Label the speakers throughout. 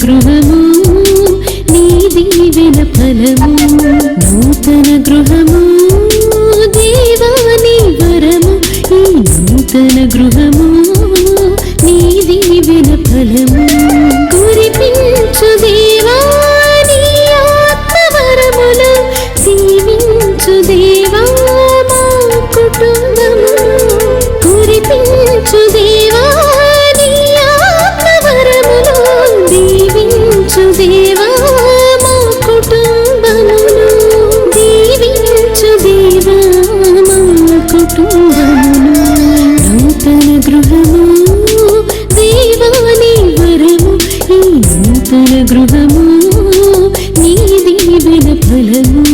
Speaker 1: గృహము నీ దీవెన ఫలము నూతన గృహము దేవా నీ వరము ఈ నూతన గృహము నీ దీవెన ఫలము కురిపించు దేవా నీ ఆత్మవరములు దీవించు దేవా మా కుటుంబము కురిపించు దేవా నీ ఆత్మవరములు దీవించు దేవా మా కుటుంబమును దీవించు దేవా మా కుటుంబమును నూతన గృహము దేవా నీ వరము ఈ నూతన గృహము నీ దీవెన ఫలము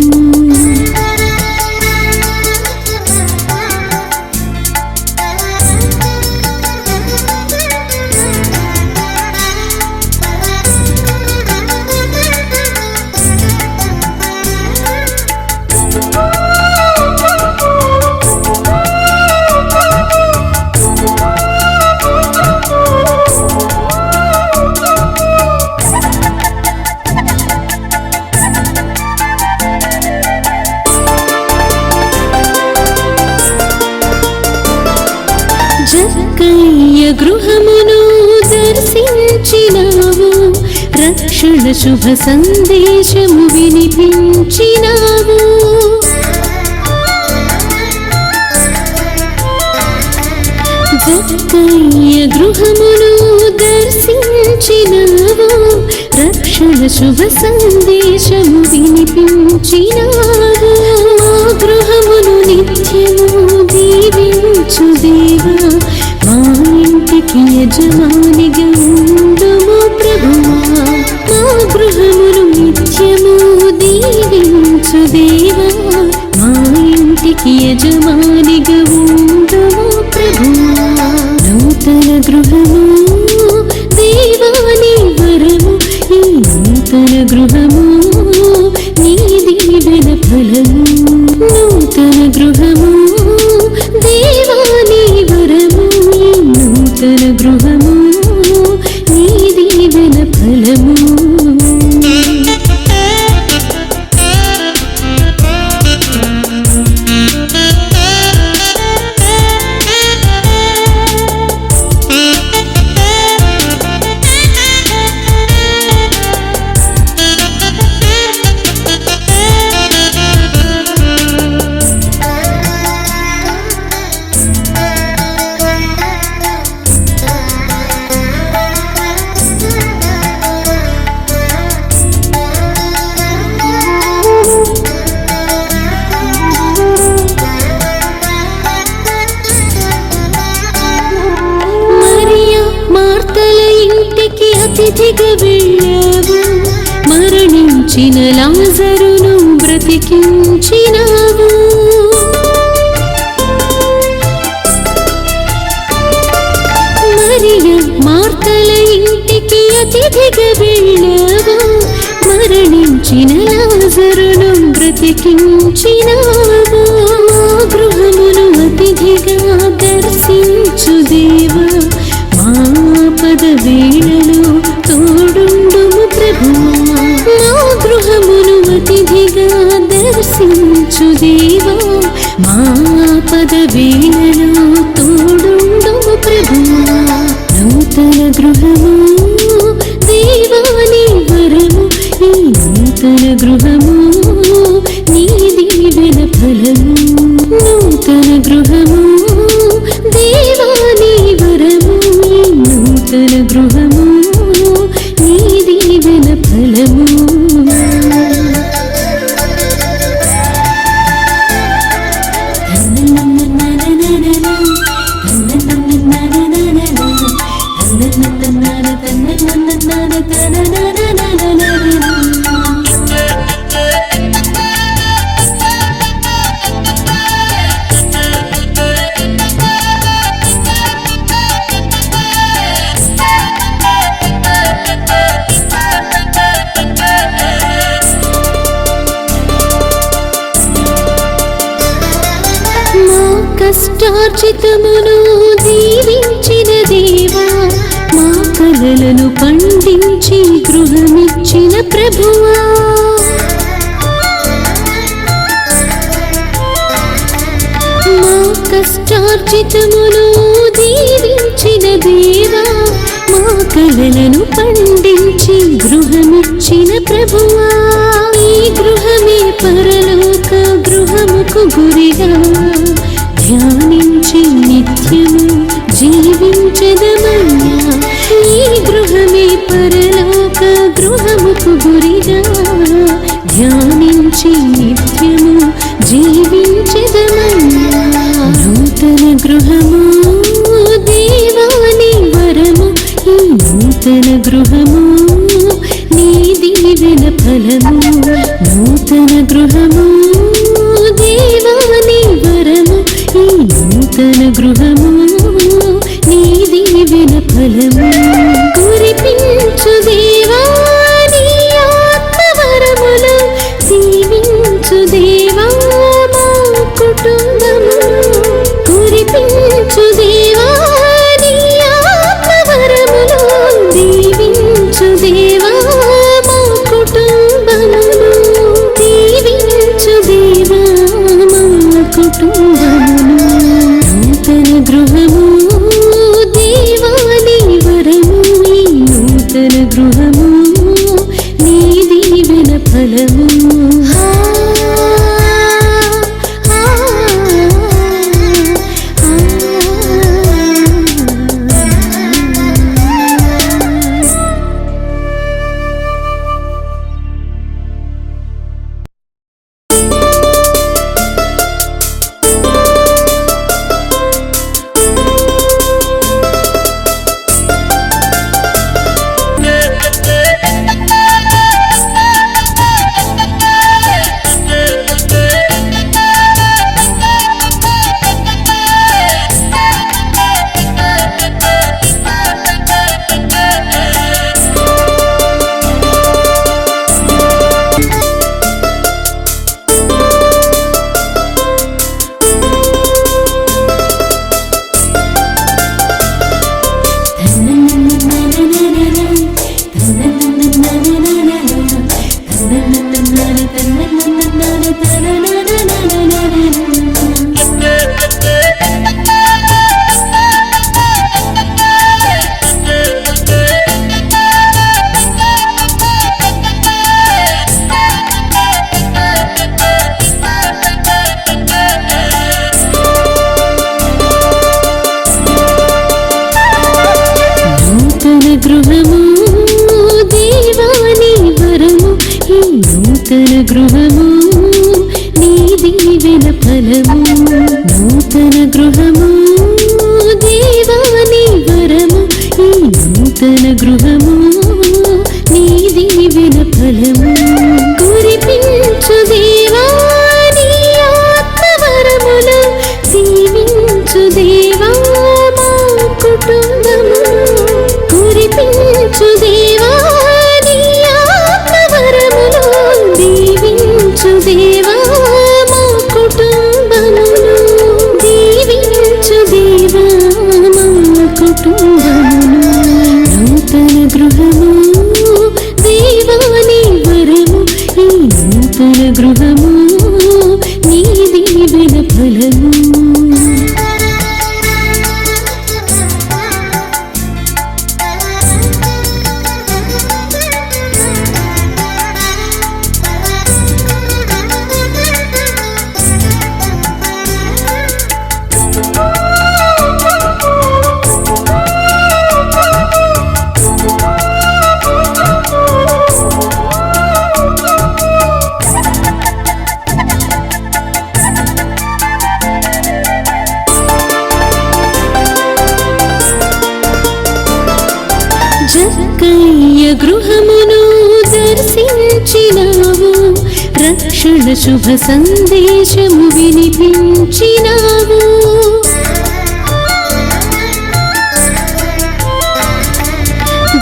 Speaker 1: జక్కయ్య గృహమును దర్శించినావు రక్షణ శుభ సందేశము వినిపించినావు జక్కయ్య గృహమును దర్శించినావు రక్షణ శుభ సందేశము వినిపించినావు మా గృహమును నిత్యము దీవించు దేవా మా ఇంటికి యజమానిగా ఉండుము ప్రభువా మా గృహమును నిత్యము దీవించు దేవా మా ఇంటికి యజమానిగా ఉండుము ప్రభువా నూతన గృహము దేవా నీ వరము ఈ నూతన గృహము నీ దీవెన ఫలము నూతన గృహము దేవా నీ వరము ఈ నూతన గృహము నీ దీవెన ఫలము అతిథిగా వెళ్ళావు మరణించిన లాజరును బ్రతికించినావు మరియ మార్తల ఇంటికి అతిథిగా వెళ్ళావు మరణించిన లాజరును బ్రతికించినావు మా గృహమును అతిథిగా దర్శించు దేవా ఆపద వేళలో తోడుండుము ప్రభువా మా గృహమును అతిథిగా దర్శించు దేవా మా ఆపద వేళలో తోడుండుము ప్రభువా నూతన గృహము దేవా నీ వరము ఈ నూతన గృహము నీ దీవెన ఫలము నూతన గృహము దేవా నీ వరము నూతన గృహము నీ దీవెన ఫలము కష్టార్జితమును దీవించిన దేవా మా కలలను పండించి గృహమిచ్చిన ప్రభువా, మా కష్టార్జితమును దీవించిన దేవా, మా కలలను పండించి గృహమిచ్చిన ప్రభువా, ఈ గృహమే పరలోక గృహముకు గురిగా ధ్యానించి నిత్యము జీవించదమయ్యా, ఈ గృహమే పరలోక గృహముకు గురిగా ధ్యానించి నిత్యము జీవించదమయ్యా. నూతన గృహము దేవాని వరము, ఈ నూతన గృహము నీ దీవెన ఫలము, నూతన గృహము దేవాని వరము, ఈ నూతన గృహము నీ దీవెన ఫలము. కురిపించు దేవా నీ ఆత్మవరములు, దీవించు దేవా మా కుటుంబము, కురిపించు దేవా నీ ఆత్మవరములు, దీవించు దేవా మా కుటుంబములు, దీవించు దేవా మా కుటుంబములు. నూతన గృహము దేవాని వరము, ఈ నూతన గృహము నీ దీవెన ఫలము. గృహము దేవాని వరము, ఈ నూతన గృహము నీ దీవెన ఫలము, నూతన గృహము దేవాని వరము, ఈ నూతన గృహము నీ దీవెన ఫలము. కురిపించు దేవా నీ ఆత్మవరములు, దీవించు దేవా మా కుటుంబము, కురిపించు దేవా నీ ఆత్మవరములు, దీవించు దేవా మా కుటుంబములు, దీవించు దేవా మా కుటుంబములు. నూతన గృహము దేవాని వరము, ఈ నూతన గృహము నీ దీవెన ఫలము. జక్కయ్య గృహమును దర్శించినావు, రక్షణ శుభ సందేశము వినిపించినావు,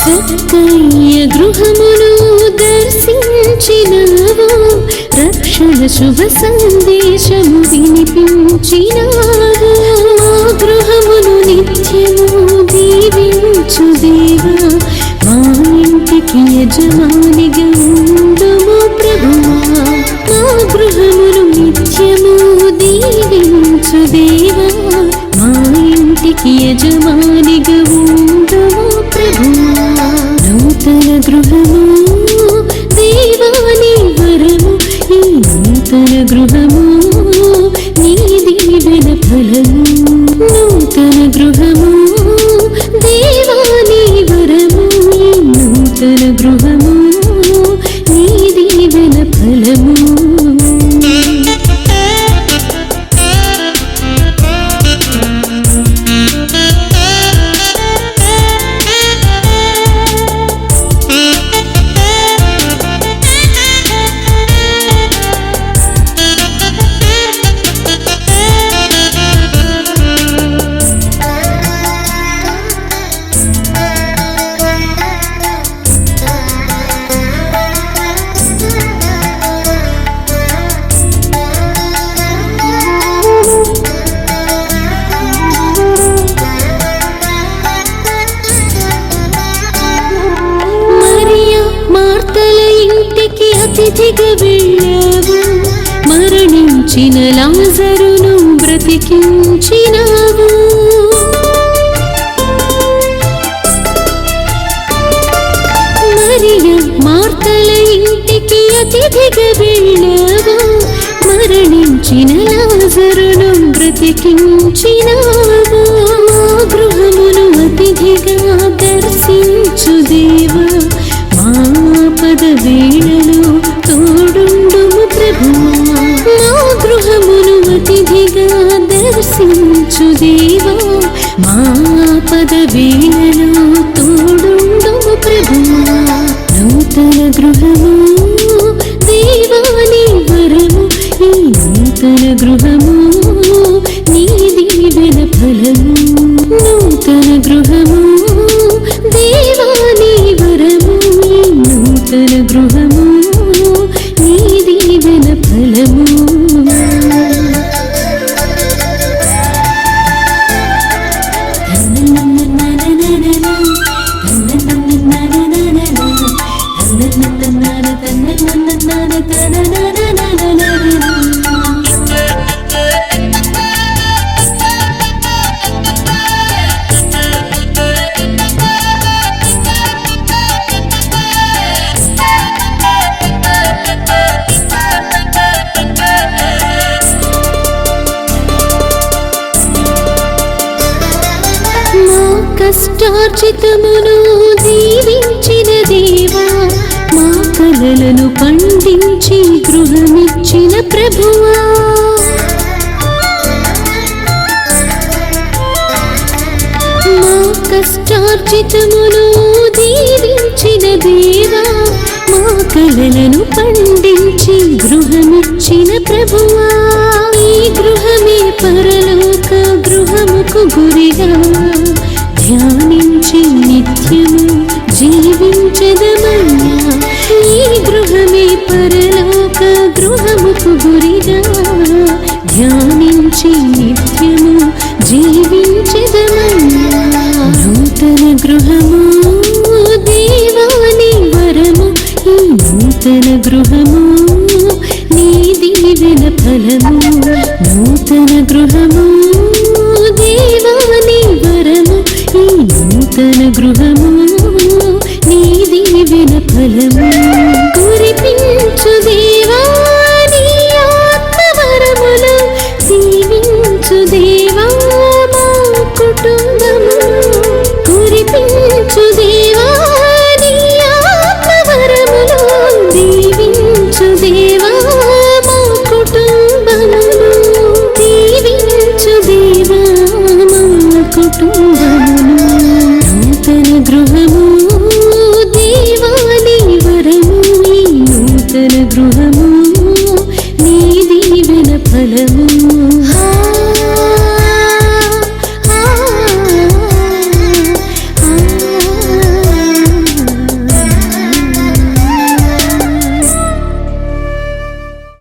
Speaker 1: జక్కయ్య గృహమును దర్శించినావు, రక్షణ శుభ సందేశము వినిపించినావు, మా గృహమును నిత్యము దీవించు దేవా, ఇంటికి యజమానిగా ఉండుము ప్రభువా. మా గృహమును నిత్యము దీవించు దేవా. మా ఇంటికి యజమానిగా ఉండుము ప్రభువా. నూతన గృహము దేవా నీ వరము. ఈ నూతన గృహము నీ దీవెన ఫలము. నూతన గృహము దేవా నీ వరము. ఈ నూతన గృహము నీ దీవెన ఫలము. అతిథిగా వెళ్ళావు. మరణించిన లాజరును బ్రతికించినావు. మరియ మార్తల ఇంటికి అతిథిగా వెళ్ళావు. మరణించిన లాజరును బ్రతికించినావు. మా గృహమును అతిథిగా దర్శించు దేవా. మా పద వేళలో తోడుండుము ప్రభువా. మా గృహమును అతిథిగా దర్శించు దేవా. మా పద వేళలో తోడుండుము ప్రభువా. నూతన గృహము దేవా నీ వరము. ఈ నూతన గృహము నీ దీవెన ఫలము. నూతన గృహము దేవా నీ వరము. ఈ నూతన గృహము నీ దీవెన ఫలము. కష్టార్జితమును దీవించిన దేవా. మా కలలను పండించి గృహమిచ్చిన ప్రభువా. మా కష్టార్జితమును దీవించిన దేవా. మా కలలను పండించి గృహమిచ్చిన ప్రభువా. ఈ గృహమే పరలోక గృహముకు గురిగా ధ్యానించి నిత్యము జీవించదమయ్యా. ఈ గృహమే పరలోక గృహముకు గురిగా ధ్యానించి నిత్యము జీవించదమయ్యా. నూతన గృహము దేవా నీ వరము. ఈ నూతన గృహము నీ దీవెన ఫలము. నూతన గృహము దేవా నీ వరము. ఈ నూతన గృహము నీ దీవెన ఫలము. కురిపించు దేవా నీ ఆత్మవరములు. దీవించు దేవా మా కుటుంబము. కురిపించు దేవా నీ ఆత్మవరములు. దీవించు దేవా మా కుటుంబము. దీవించు దేవా మా కుటుంబము.